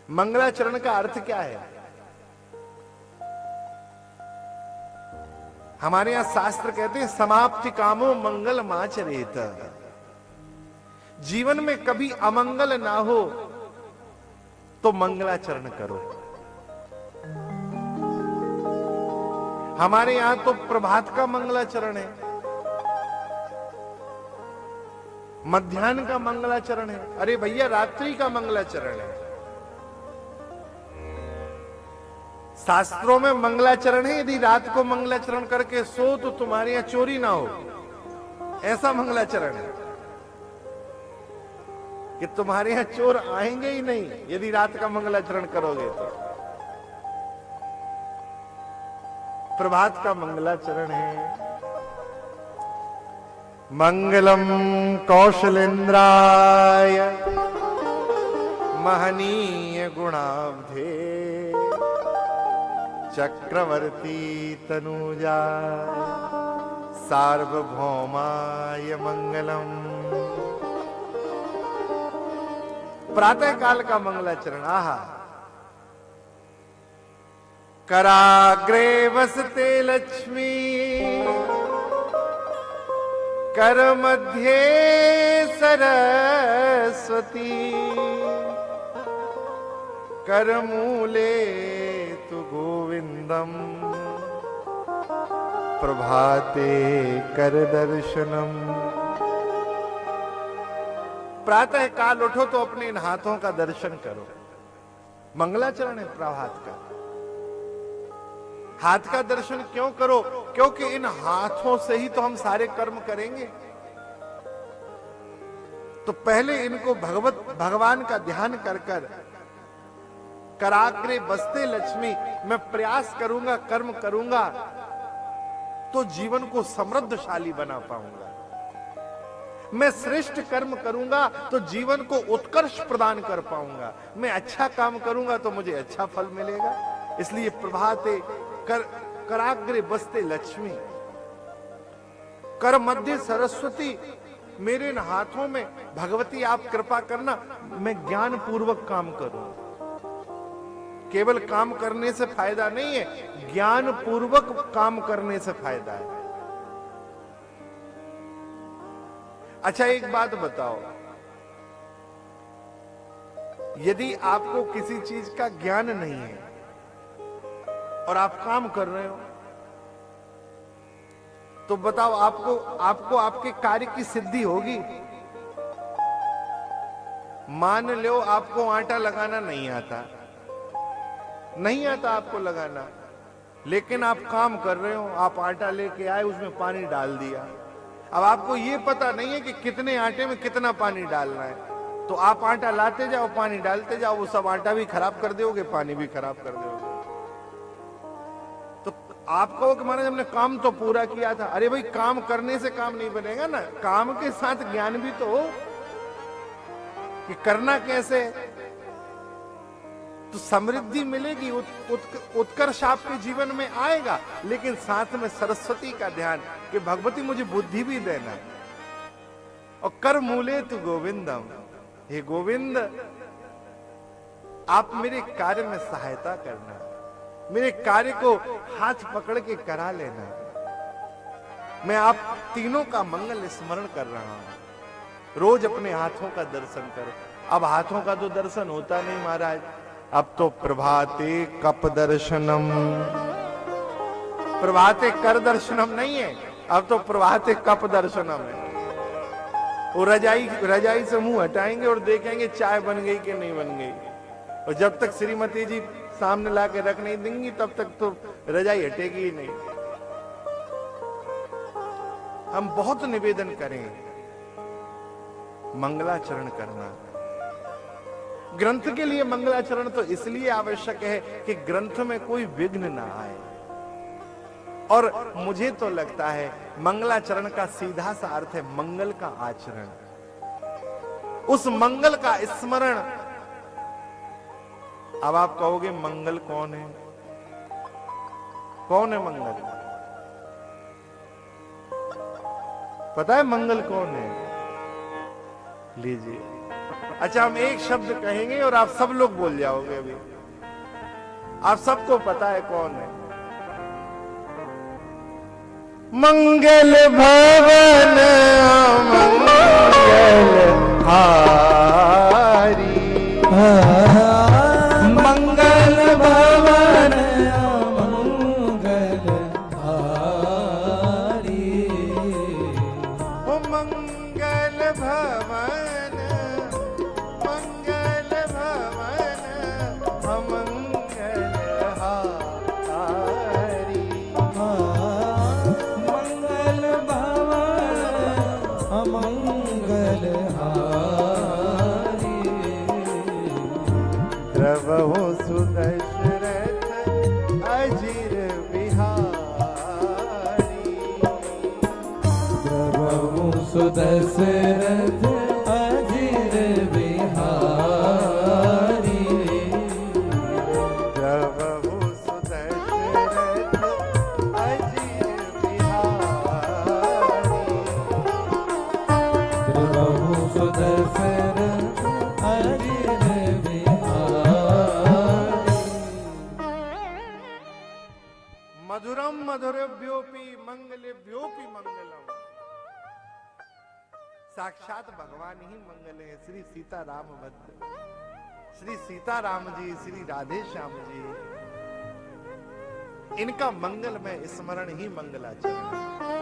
मंगलाचरण का अर्थ क्या है? हमारे यहां शास्त्र कहते हैं समाप्ति कामो मंगल माचरेत। जीवन में कभी अमंगल ना हो तो मंगलाचरण करो। हमारे यहां तो प्रभात का मंगलाचरण है, मध्याह्न का मंगलाचरण है, अरे भैया रात्रि का मंगलाचरण है। शास्त्रों में मंगलाचरण है, यदि रात को मंगलाचरण करके सो तो तुम्हारे यहां चोरी ना हो, ऐसा मंगलाचरण है कि तुम्हारे यहां चोर आएंगे ही नहीं यदि रात का मंगलाचरण करोगे तो। प्रभात का मंगलाचरण है मंगलम कौशलेन्द्राय महनीय गुणाब्धे चक्रवर्ती तनुजा सार्वभौमाय मंगलम। प्रातः काल का मंगलाचरण, आहा। कराग्रे वसते लक्ष्मी कर मध्ये सरस्वती कर मूले तु गोविंदम प्रभाते कर दर्शनम। प्रातः काल उठो तो अपने इन हाथों का दर्शन करो, मंगलाचरण है प्रभात का। हाथ का दर्शन क्यों करो? क्योंकि इन हाथों से ही तो हम सारे कर्म करेंगे। तो पहले इनको भगवान का ध्यान कर कर कराग्रे बसते लक्ष्मी, मैं प्रयास करूंगा, कर्म करूंगा तो जीवन को समृद्धशाली बना पाऊंगा। मैं श्रेष्ठ कर्म करूंगा तो जीवन को उत्कर्ष प्रदान कर पाऊंगा। मैं अच्छा काम करूंगा तो मुझे अच्छा फल मिलेगा। इसलिए प्रभाते कराग्रे बसते लक्ष्मी कर मध्य सरस्वती, मेरे इन हाथों में भगवती आप कृपा करना, मैं ज्ञान पूर्वक काम करूं। केवल काम करने से फायदा नहीं है, ज्ञान पूर्वक काम करने से फायदा है। अच्छा एक बात बताओ, यदि आपको किसी चीज का ज्ञान नहीं है और आप काम कर रहे हो तो बताओ आपको आपके कार्य की सिद्धि होगी? मान लो आपको आटा लगाना नहीं आता आपको लगाना, लेकिन आप काम कर रहे हो, आप आटा लेके आए, उसमें पानी डाल दिया। अब आपको ये पता नहीं है कि कितने आटे में कितना पानी डालना है, तो आप आटा लाते जाओ, पानी डालते जाओ, वो सब आटा भी खराब कर दोगे, पानी भी खराब कर दोगे। तो आप कहो कि महाराज हमने काम तो पूरा किया था। अरे भाई, काम करने से काम नहीं बनेगा ना, काम के साथ ज्ञान भी तो हो कि करना कैसे। तो समृद्धि मिलेगी, उत्कर्ष आपके जीवन में आएगा, लेकिन साथ में सरस्वती का ध्यान कि भगवती मुझे बुद्धि भी देना। और कर मूले तु गोविंदम, हे गोविंद आप मेरे कार्य में सहायता करना, मेरे कार्य को हाथ पकड़ के करा लेना। मैं आप तीनों का मंगल स्मरण कर रहा हूं। रोज अपने हाथों का दर्शन करो। अब हाथों का तो दर्शन होता नहीं महाराज, अब तो प्रभाते कप दर्शनम, प्रभाते कर दर्शनम नहीं है, अब तो प्रभाते कप दर्शनम है। वो रजाई से मुंह हटाएंगे और देखेंगे चाय बन गई कि नहीं बन गई, और जब तक श्रीमती जी सामने लाके रख नहीं देंगी तब तक तो रजाई हटेगी ही नहीं। हम बहुत निवेदन करें मंगलाचरण करना। ग्रंथ के लिए मंगलाचरण तो इसलिए आवश्यक है कि ग्रंथ में कोई विघ्न ना आए। और मुझे तो लगता है मंगलाचरण का सीधा सा अर्थ है मंगल का आचरण, उस मंगल का स्मरण। अब आप कहोगे मंगल कौन है? कौन है मंगल? पता है मंगल कौन है? लीजिए, अच्छा, हम एक शब्द कहेंगे और आप सब लोग बोल जाओगे। अभी आप सबको पता है कौन है। मंगल भवन मंगल हारी, मंगल भवन मंगल हारी, ओ मंगल भवन मंगल भवन अमंगल हारी। मंगल भवन अमंगल हारी, द्रवहु सुदशरथ अजिर बिहारी, प्रभु सुदशरथ अजिर बिहारी, द्रवहु सुदशरथ अजिर बिहारी। प्रभु सुदशरथ अजिर बिहारी। मधुरम मधुरभ्योपि मंगलेभ्योपि मंगलम। साक्षात भगवान ही मंगल है। श्री सीताराम भद्र, श्री सीताराम जी, श्री राधे श्याम जी, इनका मंगल में स्मरण ही मंगलाचरण है।